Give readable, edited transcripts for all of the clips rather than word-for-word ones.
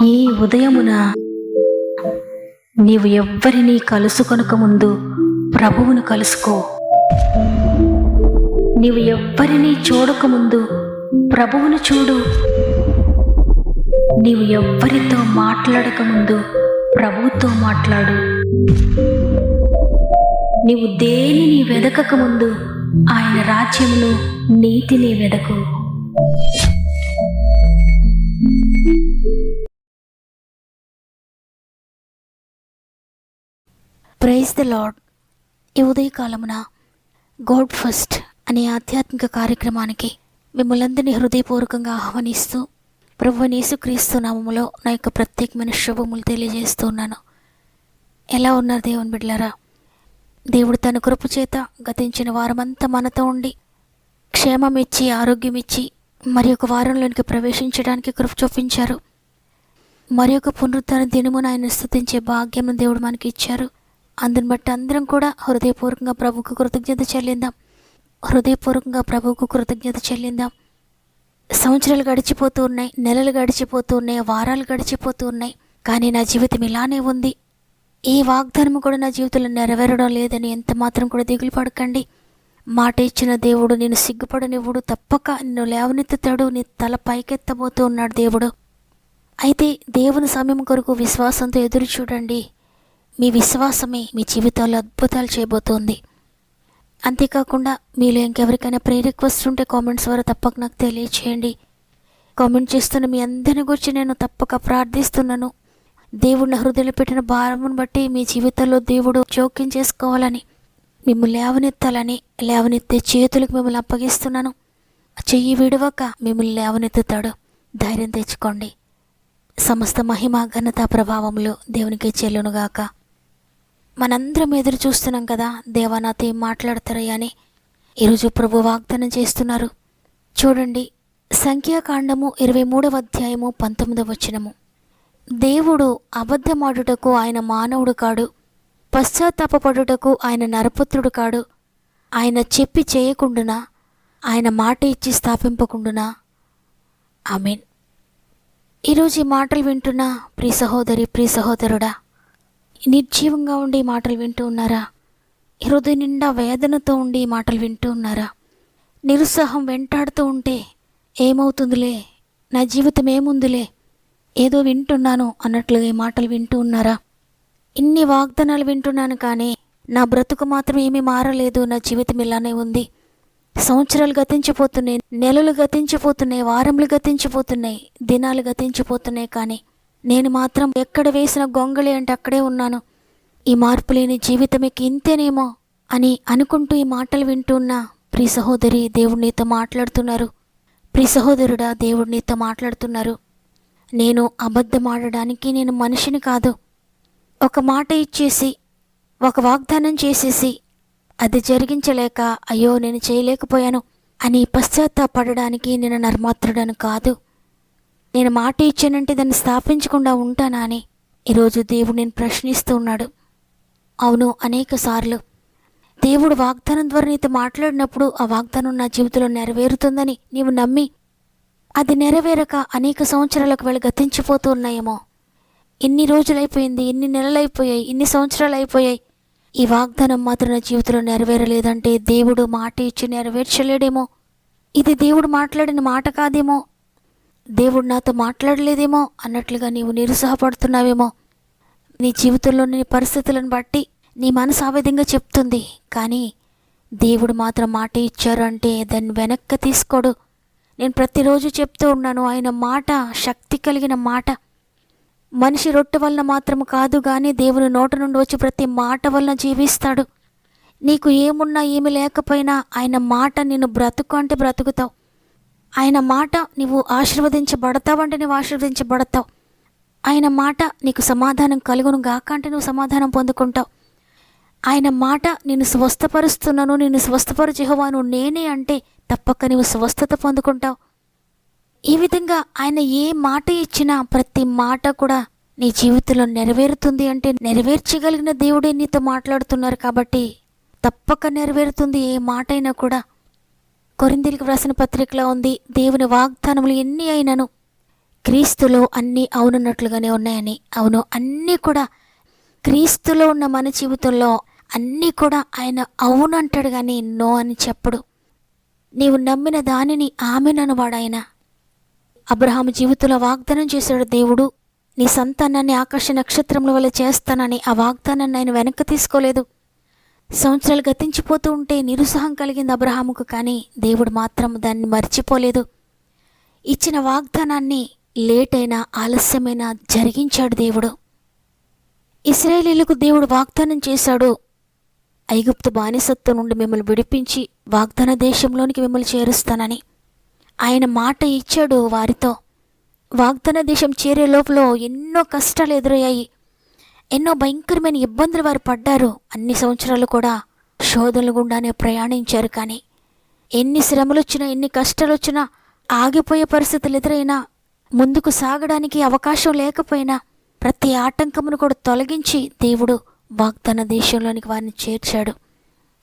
ఈ ఉదయమున నీవు ఎవ్వరినీ కలుసుకొనక ముందు ప్రభువును కలుసుకో. నీవు ఎవ్వరినీ చూడకముందు ప్రభువును చూడు. నీవు ఎవ్వరితో మాట్లాడకముందు ప్రభువుతో మాట్లాడు. నీవు దేనిని వెదకకముందు ఆయన రాజ్యమును నీతిని వెదకు. Praise the lord. ఈ ఉదయకాలమున గాడ్ ఫస్ట్ అనే ఆధ్యాత్మిక కార్యక్రమానికి మిమ్మల్ందరినీ హృదయపూర్వకంగా ఆహ్వానిస్తూ ప్రభువైన యేసుక్రీస్తు నామములో నా యొక్క ప్రత్యేకమైన శుభములు తెలియజేస్తున్నాను. ఎలా ఉన్నారు దేవుని బిడ్డలారా? దేవుడు తన కృప చేత గతించిన వారమంతా మనతో ఉండి క్షేమం ఇచ్చి ఆరోగ్యం ఇచ్చి మరి ఒక వారంలోనికి ప్రవేశించడానికి కృప చూపించారు. మరి ఒక పునరుద్ధరణ దినమున ఆయన స్తుతించే భాగ్యం దేవుడు మనకి ఇచ్చారు. అందుని బట్టి అందరం కూడా హృదయపూర్వకంగా ప్రభువుకు కృతజ్ఞత చెల్లిందాం. హృదయపూర్వకంగా ప్రభువుకు కృతజ్ఞత చెల్లిందాం. సంవత్సరాలు గడిచిపోతూ ఉన్నాయి, నెలలు గడిచిపోతూ ఉన్నాయి, వారాలు గడిచిపోతూ ఉన్నాయి. కానీ నా జీవితం ఇలానే ఉంది. ఏ వాగ్దానం కూడా నా జీవితంలో నెరవేరడం లేదని ఎంత మాత్రం కూడా దిగులు పడకండి. మాట ఇచ్చిన దేవుడు నేను సిగ్గుపడనివ్వడు, తప్పక నిన్ను లేవనెత్తుతాడు, నీ తల పైకెత్తబోతూ ఉన్నాడు దేవుడు. అయితే దేవుని సమయం కొరకు విశ్వాసంతో ఎదురు చూడండి. మీ విశ్వాసమే మీ జీవితాల్లో అద్భుతాలు చేయబోతోంది. అంతేకాకుండా మీలో ఇంకెవరికైనా రిక్వెస్ట్ ఉంటే కామెంట్స్ ద్వారా తప్పక నాకు తెలియచేయండి. కామెంట్ చేస్తున్న మీ అందరిని గురించి నేను తప్పక ప్రార్థిస్తున్నాను. దేవుడిని హృదయంలో పెట్టిన భారమును బట్టి మీ జీవితంలో దేవుడు జోక్యం చేసుకోవాలని, మిమ్మల్ని లేవనెత్తాలని, లేవనెత్తే చేతులకు మిమ్మల్ని అప్పగిస్తున్నాను. చెయ్యి విడవక మిమ్మల్ని లేవనెత్తుతాడు. ధైర్యం తెచ్చుకోండి. సమస్త మహిమ ఘనత ప్రభావములు దేవునికి చెల్లునుగాక. మనందరం ఎదురు చూస్తున్నాం కదా, దేవా నాతో ఏం మాట్లాడతారయ్యా అని. ఈరోజు ప్రభు వాగ్దానం చేస్తున్నారు. చూడండి, సంఖ్యాకాండము 23వ అధ్యాయము 19వ వచనము. దేవుడు అబద్ధమాడుటకు ఆయన మానవుడు కాడు, పశ్చాత్తాపపడుటకు ఆయన నరపుత్రుడు కాడు. ఆయన చెప్పి చేయకుండునా, ఆయన మాట ఇచ్చి స్థాపింపకుండునా. ఆమేన్. ఈరోజు ఈ మాటలు వింటున్న ప్రియ సహోదరి, ప్రియ సహోదరుడా, నిర్జీవంగా ఉండి ఈ మాటలు వింటూ ఉన్నారా? హృదయం నిండా వేదనతో ఉండి ఈ మాటలు వింటూ ఉన్నారా? నిరుత్సాహం వెంటాడుతూ ఉంటే ఏమవుతుందిలే, నా జీవితం ఏముందిలే, ఏదో వింటున్నాను అన్నట్లుగా ఈ మాటలు వింటూ ఉన్నారా? ఇన్ని వాగ్దానాలు వింటున్నాను కానీ నా బ్రతుకు మాత్రం ఏమీ మారలేదు, నా జీవితం ఇలానే ఉంది. సంవత్సరాలు గతించిపోతున్నాయి, నెలలు గతించిపోతున్నాయి, వారములు గతించిపోతున్నాయి, దినాలు గతించిపోతున్నాయి. కానీ నేను మాత్రం ఎక్కడ వేసిన గొంగళి అంటే అక్కడే ఉన్నాను. ఈ మార్పు లేని జీవితమేకి ఇంతేనేమో అని అనుకుంటూ ఈ మాటలు వింటున్నా ప్రియ సహోదరి, దేవుడు నీతో మాట్లాడుతున్నారు. ప్రియ సహోదరుడా, దేవుడు నీతో మాట్లాడుతున్నారు. నేను అబద్ధమాడడానికి నేను మనిషిని కాదు. ఒక మాట ఇచ్చేసి, ఒక వాగ్దానం చేసేసి అది జరిగించలేక అయ్యో నేను చేయలేకపోయాను అని పశ్చాత్తాపడడానికి నేను నర్మాత్రుడను కాదు. నేను మాట ఇచ్చానంటే దాన్ని స్థాపించకుండా ఉంటానా అని ఈరోజు దేవుడు నేను ప్రశ్నిస్తూ ఉన్నాడు. అవును, అనేక సార్లు దేవుడు వాగ్దానం ద్వారా నీతో మాట్లాడినప్పుడు ఆ వాగ్దానం నా జీవితంలో నెరవేరుతుందని నీవు నమ్మి అది నెరవేరక అనేక సంవత్సరాలకు వెళ్ళి గతించిపోతూ ఉన్నాయేమో. ఎన్ని రోజులైపోయింది, ఎన్ని నెలలైపోయాయి, ఎన్ని సంవత్సరాలు అయిపోయాయి, ఈ వాగ్దానం మాత్రం నా జీవితంలో నెరవేరలేదంటే దేవుడు మాట ఇచ్చి నెరవేర్చలేడేమో, ఇది దేవుడు మాట్లాడిన మాట కాదేమో, దేవుడు నాతో మాట్లాడలేదేమో అన్నట్లుగా నీవు నిరుత్సాహపడుతున్నావేమో. నీ జీవితంలో నీ పరిస్థితులను బట్టి నీ మనసు ఆ విధంగా చెప్తుంది. కానీ దేవుడు మాత్రం మాట ఇచ్చారు అంటే దాన్ని వెనక్కి తీసుకోడు. నేను ప్రతిరోజు చెప్తూ ఉన్నాను, ఆయన మాట శక్తి కలిగిన మాట. మనిషి రొట్టె వలన మాత్రం కాదు కానీ దేవుని నోట నుండి వచ్చి ప్రతి మాట వలన జీవిస్తాడు. నీకు ఏమున్నా ఏమి లేకపోయినా ఆయన మాట నిన్ను బ్రతుకు అంటే బ్రతుకుతావు. ఆయన మాట నీవు ఆశీర్వదించబడతావంటే నువ్వు ఆశీర్వదించబడతావు. ఆయన మాట నీకు సమాధానం కలుగును గాక అంటే నువ్వు సమాధానం పొందుకుంటావు. ఆయన మాట నిన్ను స్వస్థపరుస్తున్నాను, నిన్ను స్వస్థపరచు యెహోవాను నేనే అంటే తప్పక నీవు స్వస్థత పొందుకుంటావు. ఈ విధంగా ఆయన ఏ మాట ఇచ్చినా ప్రతి మాట కూడా నీ జీవితంలో నెరవేరుతుంది అంటే నెరవేర్చగలిగిన దేవుడే నీతో మాట్లాడుతున్నారు కాబట్టి తప్పక నెరవేరుతుంది ఏ మాట అయినా కూడా. కొరింథీయులకు వ్రాసిన పత్రికలో ఉంది, దేవుని వాగ్దానములు ఎన్ని అయినను క్రీస్తులో అన్నీ అవునన్నట్లుగానే ఉన్నాయని. అవును, అన్నీ కూడా క్రీస్తులో ఉన్న మన జీవితంలో అన్నీ కూడా ఆయన అవును అంటాడు కానీ నో అని చెప్పడు. నీవు నమ్మిన దానిని ఆమెననువాడు ఆయన. అబ్రహాము జీవితంలో వాగ్దానం చేశాడు దేవుడు, నీ సంతానాన్ని ఆకాశ నక్షత్రముల వల్ల చేస్తానని. ఆ వాగ్దానాన్ని ఆయన వెనక్కి తీసుకోలేదు. సంవత్సరాలు గతించిపోతూ ఉంటే నిరుత్సాహం కలిగింది అబ్రహాముకు, కానీ దేవుడు మాత్రం దాన్ని మర్చిపోలేదు. ఇచ్చిన వాగ్దానాన్ని లేట్ అయినా ఆలస్యమైనా జరిగించాడు దేవుడు. ఇశ్రాయేలీయులకు దేవుడు వాగ్దానం చేశాడు, ఐగుప్తు బానిసత్వం నుండి మిమ్మల్ని విడిపించి వాగ్దాన దేశంలోనికి మిమ్మల్ని చేరుస్తానని. ఆయన మాట ఇచ్చాడు వారితో. వాగ్దాన దేశం చేరే లోపల ఎన్నో కష్టాలు ఎదురయ్యాయి, ఎన్నో భయంకరమైన ఇబ్బందులు వారు పడ్డారు. అన్ని సంవత్సరాలు కూడా శోధనలు గుండానే ప్రయాణించారు. కానీ ఎన్ని శ్రమలు వచ్చినా, ఎన్ని కష్టాలు వచ్చినా, ఆగిపోయే పరిస్థితులు ఎదురైనా, ముందుకు సాగడానికి అవకాశం లేకపోయినా ప్రతి ఆటంకమును కూడా తొలగించి దేవుడు వాగ్దాన దేశంలోనికి వారిని చేర్చాడు.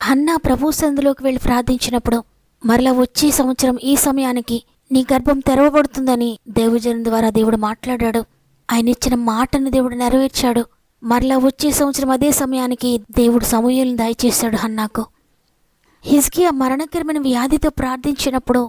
హన్నా ప్రభు సందులోకి వెళ్ళి ప్రార్థించినప్పుడు మరలా వచ్చే సంవత్సరం ఈ సమయానికి నీ గర్భం తెరవబడుతుందని దేవజనం ద్వారా దేవుడు మాట్లాడాడు. ఆయన ఇచ్చిన మాటను దేవుడు నెరవేర్చాడు. మరలా వచ్చే సంవత్సరం అదే సమయానికి దేవుడు సమూయేలును దయచేశాడు హన్నాకు. హిజ్కియా మరణకరమైన వ్యాధితో ప్రార్థించినప్పుడు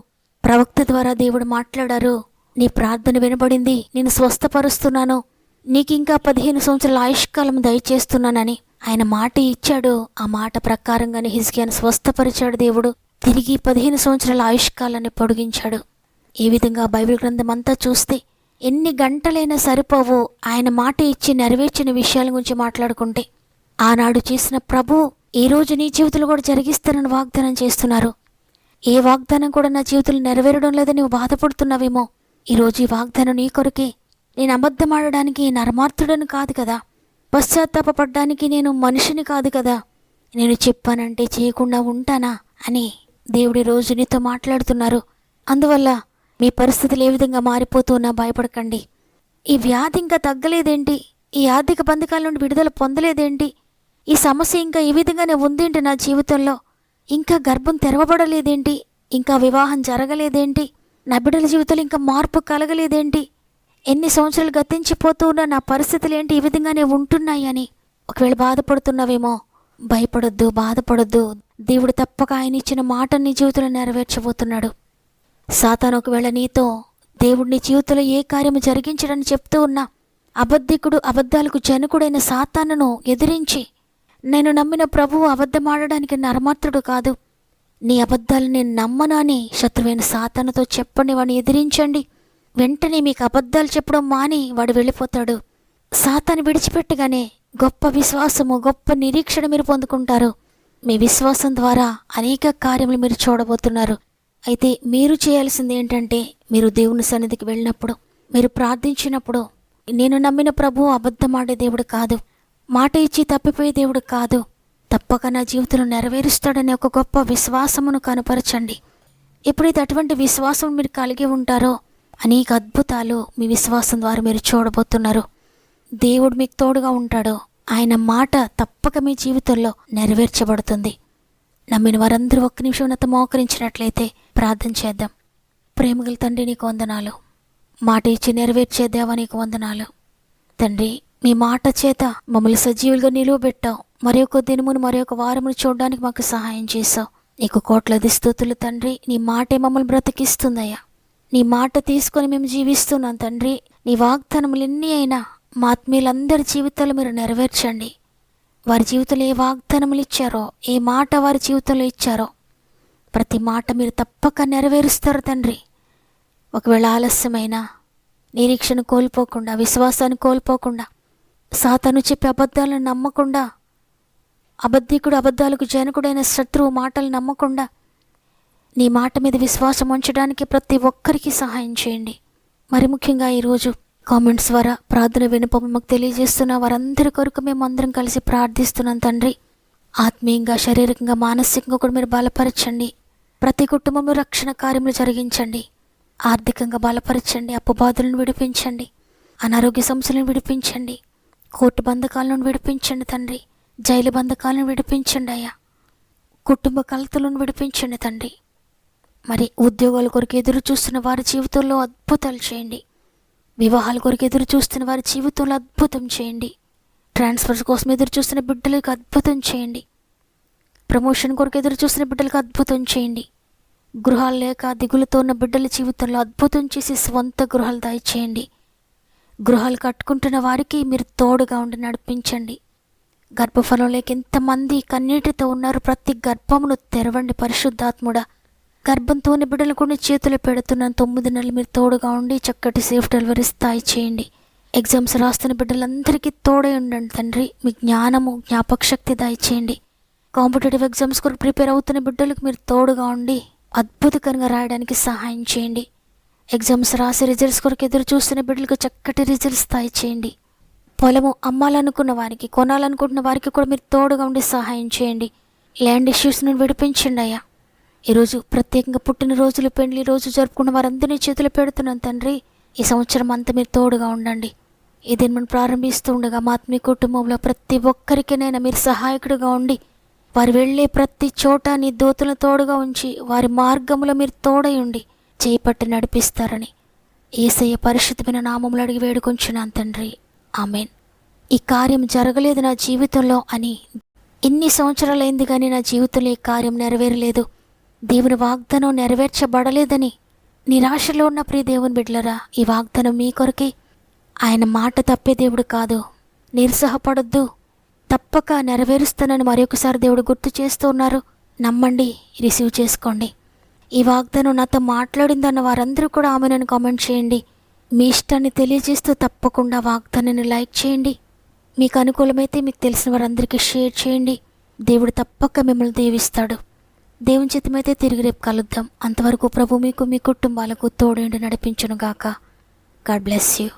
ప్రవక్త ద్వారా దేవుడు మాట్లాడారు, నీ ప్రార్థన వినబడింది, నేను స్వస్థపరుస్తున్నాను, నీకింకా 15 సంవత్సరాల ఆయుష్కాలం దయచేస్తున్నానని ఆయన మాట ఇచ్చాడు. ఆ మాట ప్రకారంగానే హిజ్కియాను స్వస్థపరిచాడు దేవుడు. తిరిగి 15 సంవత్సరాల ఆయుష్కాలాన్ని పొడిగించాడు. ఈ విధంగా బైబిల్ గ్రంథం అంతా చూస్తే ఎన్ని గంటలైనా సరిపోవు ఆయన మాట ఇచ్చి నెరవేర్చిన విషయాల గురించి మాట్లాడుకుంటే. ఆనాడు చేసిన ప్రభు ఈరోజు నీ జీవితంలో కూడా జరిగిస్తానని వాగ్దానం చేస్తున్నారు. ఏ వాగ్దానం కూడా నా జీవితంలో నెరవేరడం లేదని నువ్వు బాధపడుతున్నావేమో. ఈరోజు ఈ వాగ్దానం నీ కొరకే. నేను అబద్ధమాడడానికి నరమార్తుడని కాదు కదా, పశ్చాత్తాపపడ్డానికి నేను మనిషిని కాదు కదా, నేను చెప్పానంటే చేయకుండా ఉంటానా అని దేవుడి రోజు నీతో మాట్లాడుతున్నారు. అందువల్ల మీ పరిస్థితులు ఏ విధంగా మారిపోతున్నా భయపడకండి. ఈ వ్యాధి ఇంకా తగ్గలేదేంటి, ఈ ఆర్థిక బంధకాల నుండి విడుదల పొందలేదేంటి, ఈ సమస్య ఇంకా ఈ విధంగానే ఉందేంటి నా జీవితంలో, ఇంకా గర్భం తెరవబడలేదేంటి, ఇంకా వివాహం జరగలేదేంటి, నా బిడ్డల జీవితంలో ఇంకా మార్పు కలగలేదేంటి, ఎన్ని సంవత్సరాలు గతించిపోతూ ఉన్న నా పరిస్థితులు ఏంటి ఈ విధంగానే ఉంటున్నాయి అని ఒకవేళ బాధపడుతున్నావేమో. భయపడొద్దు, బాధపడొద్దు. దేవుడు తప్పక ఆయన ఇచ్చిన మాట నీ జీవితంలో నెరవేర్చబోతున్నాడు. సాతాను ఒకవేళ నీతో దేవుడు నీ జీవితంలో ఏ కార్యము జరిగించడని చెప్తూ ఉన్నా, అబద్ధికుడు, అబద్ధాలకు జనకుడైన సాతానును ఎదిరించి, నేను నమ్మిన ప్రభువు అబద్ధమాడడానికి నరమాత్రుడు కాదు, నీ అబద్ధాలు నేను నమ్మను అని శత్రువైన సాతానుతో చెప్పండి, వాడిని ఎదిరించండి. వెంటనే మీకు అబద్ధాలు చెప్పడం మాని వాడు వెళ్ళిపోతాడు. సాతాను విడిచిపెట్టగానే గొప్ప విశ్వాసము, గొప్ప నిరీక్షణ మీరు పొందుకుంటారు. మీ విశ్వాసం ద్వారా అనేక కార్యములు మీరు చూడబోతున్నారు. అయితే మీరు చేయాల్సింది ఏంటంటే, మీరు దేవుని సన్నిధికి వెళ్ళినప్పుడు, మీరు ప్రార్థించినప్పుడు, నేను నమ్మిన ప్రభువు అబద్ధమాడే దేవుడు కాదు, మాట ఇచ్చి తప్పిపోయే దేవుడు కాదు, తప్పక నా జీవితంలో నెరవేరుస్తాడనే ఒక గొప్ప విశ్వాసమును కనపరచండి. ఎప్పుడైతే అటువంటి విశ్వాసం మీరు కలిగి ఉంటారో అనేక అద్భుతాలు మీ విశ్వాసం ద్వారా మీరు చూడబోతున్నారు. దేవుడు మీకు తోడుగా ఉంటాడు. ఆయన మాట తప్పక మీ జీవితంలో నెరవేర్చబడుతుంది. నమ్మిన వారందరూ ఒక్క నిమిషం నాతో మోకరించినట్లయితే ప్రార్థన చేద్దాం. ప్రేమగల తండ్రి, నీకు వందనాలు. మాట ఇచ్చి నెరవేర్చే దేవా, నీకు వందనాలు. తండ్రి, మీ మాట చేత మమ్మల్ని సజీవులుగా నిలువబెట్టావు. మరి ఒక దినమును, మరి ఒక వారమును చూడడానికి మాకు సహాయం చేశావు. నీకు కోట్లాది స్తుతులు తండ్రి. నీ మాటే మమ్మల్ని బ్రతికిస్తుందయ్యా. నీ మాట తీసుకొని మేము జీవిస్తున్నాం తండ్రి. నీ వాగ్దానములు ఎన్ని అయినా మా ఆత్మీయులందరి జీవితాలు మీరు నెరవేర్చండి. వారి జీవితంలో ఏ వాగ్దానములు ఇచ్చారో, ఏ మాట వారి జీవితంలో ఇచ్చారో ప్రతి మాట మీరు తప్పక నెరవేరుస్తారు తండ్రి. ఒకవేళ ఆలస్యమైన నిరీక్షణ కోల్పోకుండా, విశ్వాసాన్ని కోల్పోకుండా, సాతాను చెప్పే అబద్ధాలను నమ్మకుండా, అబద్ధికుడు, అబద్ధాలకు జనకుడైన శత్రువు మాటలు నమ్మకుండా నీ మాట మీద విశ్వాసం ఉంచడానికి ప్రతి ఒక్కరికి సహాయం చేయండి. మరి ముఖ్యంగా ఈరోజు కామెంట్స్ ద్వారా ప్రార్థన వినపం మాకు తెలియజేస్తున్న వారందరి కొరకు మేము అందరం కలిసి ప్రార్థిస్తున్నాం తండ్రి. ఆత్మీయంగా, శారీరకంగా, మానసికంగా కూడా మీరు బలపరచండి. ప్రతి కుటుంబంలో రక్షణ కార్యములు జరిగించండి. ఆర్థికంగా బలపరచండి. అప్పుబాధలను విడిపించండి. అనారోగ్య సమస్యలను విడిపించండి. కోర్టు బంధకాలను విడిపించండి తండ్రి. జైలు బంధకాలను విడిపించండి అయ్యా. కుటుంబ కలతలను విడిపించండి తండ్రి. మరి ఉద్యోగాల కొరకు ఎదురు చూస్తున్న వారి జీవితంలో అద్భుతాలు చేయండి. వివాహాల కొరకు ఎదురు చూస్తున్న వారి జీవితంలో అద్భుతం చేయండి. ట్రాన్స్ఫర్స్ కోసం ఎదురు చూస్తున్న బిడ్డలకు అద్భుతం చేయండి. ప్రమోషన్ కొరకు ఎదురు చూస్తున్న బిడ్డలకు అద్భుతం చేయండి. గృహాలు లేక దిగులుతో ఉన్న బిడ్డల జీవితంలో అద్భుతం చేసి స్వంత గృహాలు దయచేయండి. గృహాలు కట్టుకుంటున్న వారికి మీరు తోడుగా ఉండి నడిపించండి. గర్భఫలం లేక ఎంతమంది కన్నీటితో ఉన్నారు, ప్రతి గర్భమును తెరవండి పరిశుద్ధాత్ముడా. గర్భంతో ఉన్న బిడ్డలు కొన్ని చేతులు పెడుతున్నాను. 9 నెలలు మీరు తోడుగా ఉండి చక్కటి సేఫ్ డెలివరీ స్థాయి చేయండి. ఎగ్జామ్స్ రాస్తున్న బిడ్డలందరికీ తోడై ఉండండి తండ్రి. మీ జ్ఞానము జ్ఞాపక శక్తి దయచేయండి. కాంపిటేటివ్ ఎగ్జామ్స్ కొరకు ప్రిపేర్ అవుతున్న బిడ్డలకు మీరు తోడుగా ఉండి అద్భుతకరంగా రాయడానికి సహాయం చేయండి. ఎగ్జామ్స్ రాసి రిజల్ట్స్ కొరకు ఎదురు చూస్తున్న బిడ్డలకు చక్కటి రిజల్ట్స్ స్థాయి చేయండి. పొలము అమ్మాలనుకున్న వారికి, కొనాలనుకుంటున్న వారికి కూడా మీరు తోడుగా ఉండి సహాయం చేయండి. ల్యాండ్ ఇష్యూస్ నుండి విడిపించండి అయ్యా. ఈరోజు ప్రత్యేకంగా పుట్టినరోజులు, పెళ్లి రోజు జరుపుకున్న వారందరినీ చేతులు పెడుతున్నాను తండ్రి. ఈ సంవత్సరం అంతా మీరు తోడుగా ఉండండి. ఇది మనం ప్రారంభిస్తూ ఉండగా మా ఆత్మీయ కుటుంబంలో ప్రతి ఒక్కరికినైనా మీరు సహాయకుడిగా ఉండి వారు వెళ్ళే ప్రతి చోట నీ దూతలను తోడుగా ఉంచి వారి మార్గంలో మీరు తోడై ఉండి చేపట్టి నడిపిస్తారని యేసయ్య పరిశుద్ధమైన నామములో అడిగి వేడుకొంచున్నాను తండ్రి. ఆమెన్. ఈ కార్యం జరగలేదు నా జీవితంలో అని ఇన్ని సంవత్సరాలైంది కానీ నా జీవితంలో ఈ కార్యం నెరవేరలేదు, దేవుని వాగ్దానం నెరవేర్చబడలేదని నిరాశలో ఉన్న ప్రియ దేవుని బిడ్డలరా, ఈ వాగ్దానం మీ కొరకే. ఆయన మాట తప్పే దేవుడు కాదు. నిరుత్సాహపడొద్దు, తప్పక నెరవేరుస్తానని మరొకసారి దేవుడు గుర్తు చేస్తూ ఉన్నారు. నమ్మండి, రిసీవ్ చేసుకోండి. ఈ వాగ్దానం నాతో మాట్లాడిందన్న వారందరూ కూడా ఆమెను కామెంట్ చేయండి. మీ ఇష్టాన్ని తెలియజేస్తూ తప్పకుండా వాగ్దానాన్ని లైక్ చేయండి. మీకు అనుకూలమైతే మీకు తెలిసిన వారందరికీ షేర్ చేయండి. దేవుడు తప్పక మిమ్మల్ని దీవిస్తాడు. దేవుని చిత్తమైతే తిరిగి రేపు కలుద్దాం. అంతవరకు ప్రభు మీకు, మీ కుటుంబాలకు తోడేండి నడిపించునుగాక. God bless you.